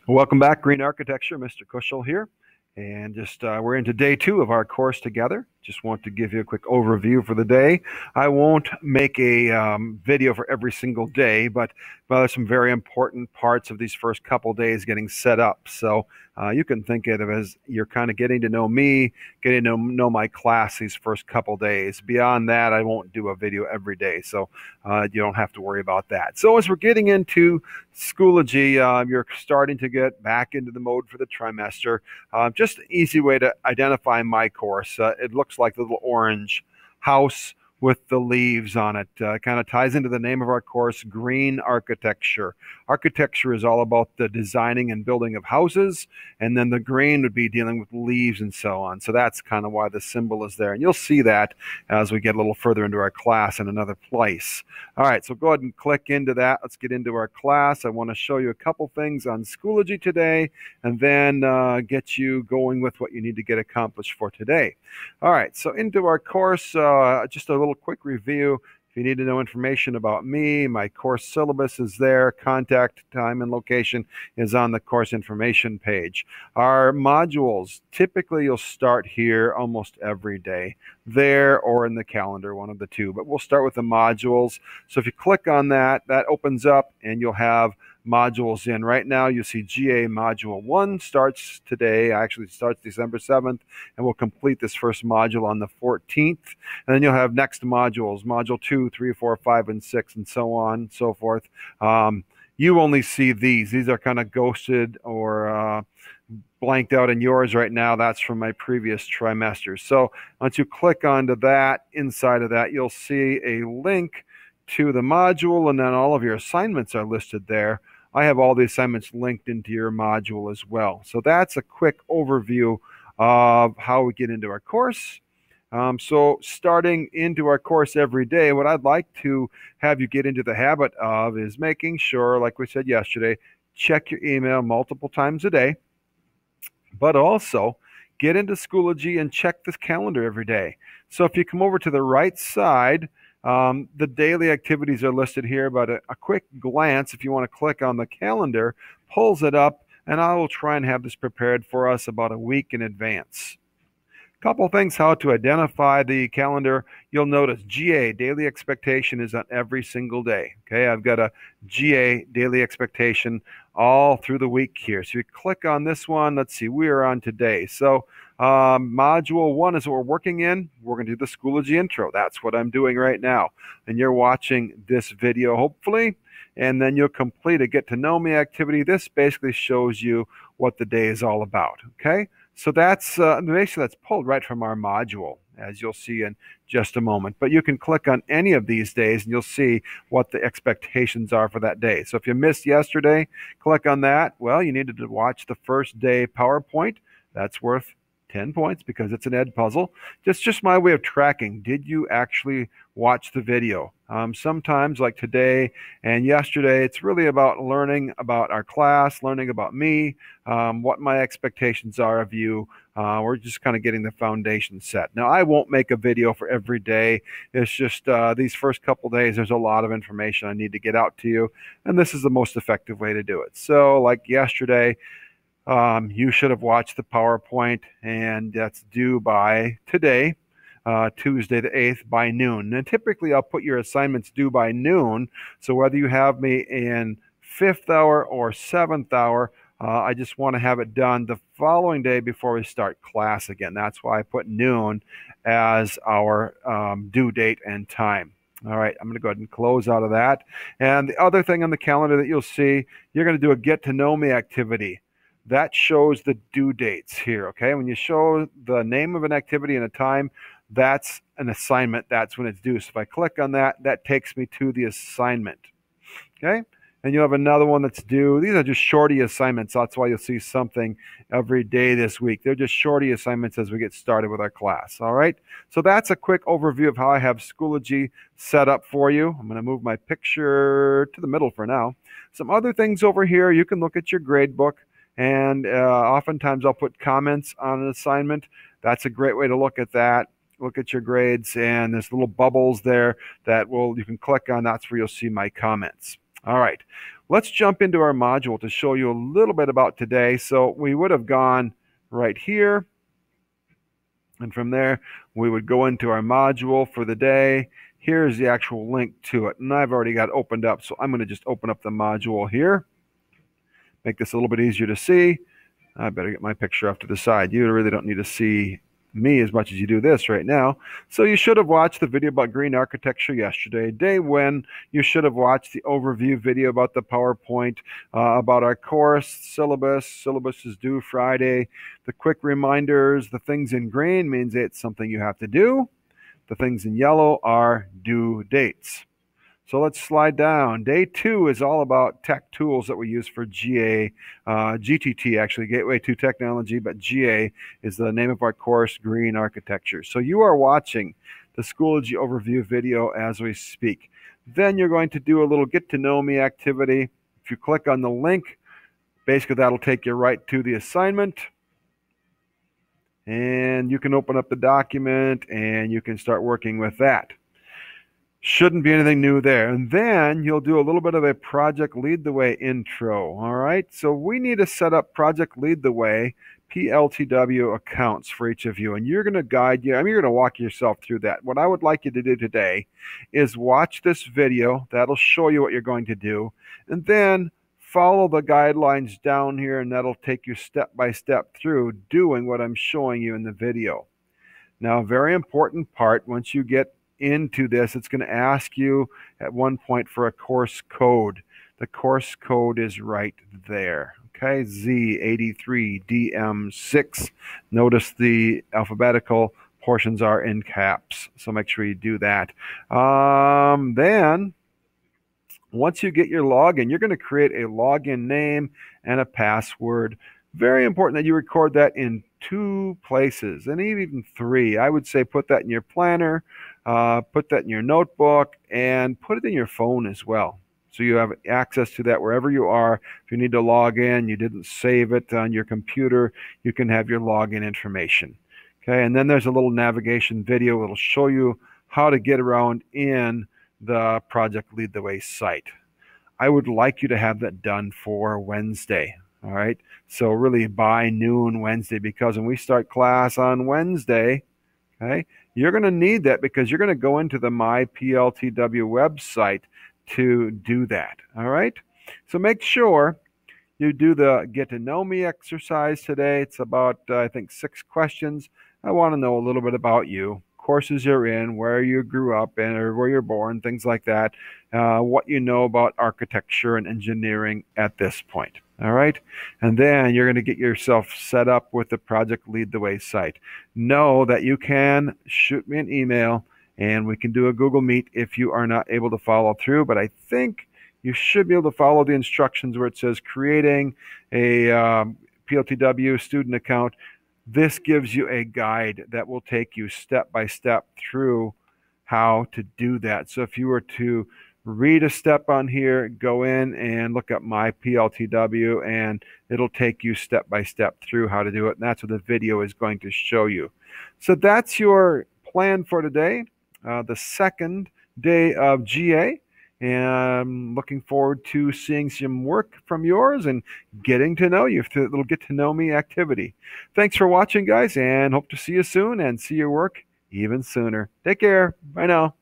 Welcome back, Green Architecture. Mr. Kushel here. And we're into day 2 of our course together. Just want to give you a quick overview for the day. I won't make a video for every single day, but there's some very important parts of these first couple days getting set up. So you can think of it as you're kind of getting to know me, getting to know my class these first couple days. Beyond that, I won't do a video every day, so you don't have to worry about that. So as we're getting into Schoology, you're starting to get back into the mode for the trimester. Just an easy way to identify my course. It looks like the little orange house with the leaves on it. Kind of ties into the name of our course, Green Architecture. Architecture is all about the designing and building of houses, and then the green would be dealing with leaves and so on. So that's kind of why the symbol is there. And you'll see that as we get a little further into our class in another place. All right, so go ahead and click into that. Let's get into our class. I want to show you a couple things on Schoology today, and then get you going with what you need to get accomplished for today. All right, so into our course, just a little quick review. If you need to know information about me, my course syllabus is there. Contact, time, and location is on the course information page. Our modules, typically you'll start here almost every day, there or in the calendar, one of the two. But we'll start with the modules. So if you click on that, that opens up and you'll have modules in. Right now you see GA Module 1 starts today, actually starts December 7th, and we'll complete this first module on the 14th. And then you'll have next modules, Module 2, 3, 4, 5, and 6, and so on and so forth. You only see these. These are kind of ghosted or blanked out in yours right now. That's from my previous trimesters. So once you click onto that, inside of that, you'll see a link to the module, and then all of your assignments are listed there. I have all the assignments linked into your module as well. So that's a quick overview of how we get into our course. So starting into our course every day, what I'd like to have you get into the habit of is making sure, like we said yesterday, check your email multiple times a day, but also get into Schoology and check this calendar every day. So if you come over to the right side, the daily activities are listed here, but a quick glance, if you want to click on the calendar, pulls it up, and I will try and have this prepared for us about a week in advance. Couple things how to identify the calendar. You'll notice GA, daily expectation, is on every single day. Okay, I've got a GA, daily expectation, all through the week here. So you click on this one. Let's see, we are on today. So Module 1 is what we're working in. We're going to do the Schoology intro. That's what I'm doing right now. And you're watching this video, hopefully, and then you'll complete a Get to Know Me activity. This basically shows you what the day is all about. Okay, so that's basically that's pulled right from our module, as you'll see in just a moment. But you can click on any of these days and you'll see what the expectations are for that day. So if you missed yesterday, click on that. Well, you needed to watch the first day PowerPoint. That's worth 10 points because it's an ed puzzle. Just my way of tracking. Did you actually watch the video? Sometimes, like today and yesterday, it's really about learning about our class, learning about me, what my expectations are of you. We're just kind of getting the foundation set. Now, I won't make a video for every day. It's just these first couple days, there's a lot of information I need to get out to you, and this is the most effective way to do it. So like yesterday, you should have watched the PowerPoint, and that's due by today, Tuesday the 8th, by noon. And typically I'll put your assignments due by noon, so whether you have me in 5th hour or 7th hour, I just want to have it done the following day before we start class again. That's why I put noon as our due date and time. All right, I'm going to go ahead and close out of that. And the other thing on the calendar that you'll see, you're going to do a Get to Know Me activity. That shows the due dates here, okay? When you show the name of an activity and a time, that's an assignment. That's when it's due. So if I click on that, that takes me to the assignment, okay? And you have another one that's due. These are just shorty assignments. That's why you'll see something every day this week. They're just shorty assignments as we get started with our class, all right? So that's a quick overview of how I have Schoology set up for you. I'm going to move my picture to the middle for now. Some other things over here, you can look at your grade book. And oftentimes I'll put comments on an assignment. That's a great way to look at that. Look at your grades, and there's little bubbles there that you can click on. That's where you'll see my comments. All right. Let's jump into our module to show you a little bit about today. So we would have gone right here, and from there we would go into our module for the day. Here's the actual link to it, and I've already got it opened up, so I'm going to just open up the module here. Make this a little bit easier to see. I better get my picture off to the side. You really don't need to see me as much as you do this right now. So you should have watched the video about green architecture yesterday. Day when you should have watched the overview video about the PowerPoint, about our course syllabus. Syllabus is due Friday. The quick reminders, the things in green means it's something you have to do. The things in yellow are due dates. So let's slide down. Day 2 is all about tech tools that we use for GA, GTT actually, Gateway to Technology, but GA is the name of our course, Green Architecture. So you are watching the Schoology overview video as we speak. Then you're going to do a little get to know me activity. If you click on the link, basically that'll take you right to the assignment. And you can open up the document and you can start working with that. Shouldn't be anything new there. And then you'll do a little bit of a Project Lead the Way intro. All right. So we need to set up Project Lead the Way PLTW accounts for each of you. And you're going to guide you. I mean, you're going to walk yourself through that. What I would like you to do today is watch this video. That'll show you what you're going to do. And then follow the guidelines down here, and that'll take you step by step through doing what I'm showing you in the video. Now, a very important part, once you get into this, it's going to ask you at one point for a course code. The course code is right there. Okay, Z83DM6. Notice the alphabetical portions are in caps, so make sure you do that. Then once you get your login, you're going to create a login name and a password. Very important that you record that in 2 places, and even 3. I would say put that in your planner, put that in your notebook, and put it in your phone as well. So you have access to that wherever you are. If you need to log in, you didn't save it on your computer, you can have your login information. Okay, and then there's a little navigation video that'll show you how to get around in the Project Lead the Way site. I would like you to have that done for Wednesday. All right, so really by noon Wednesday, because when we start class on Wednesday, okay, you're going to need that because you're going to go into the My PLTW website to do that. All right, so make sure you do the get to know me exercise today. It's about, I think, 6 questions. I want to know a little bit about you, courses you're in, where you grew up in, or where you're born, things like that, what you know about architecture and engineering at this point. All right, and then you're going to get yourself set up with the Project Lead the Way site. Know that you can shoot me an email and we can do a Google Meet if you are not able to follow through, but I think you should be able to follow the instructions where it says creating a PLTW student account. This gives you a guide that will take you step by step through how to do that. So if you were to read a step on here, go in and look up My PLTW, and it'll take you step by step through how to do it. And that's what the video is going to show you. So that's your plan for today, the second day of GA. And I'm looking forward to seeing some work from yours and getting to know you through a little get to know me activity. Thanks for watching, guys, and hope to see you soon and see your work even sooner. Take care. Bye now.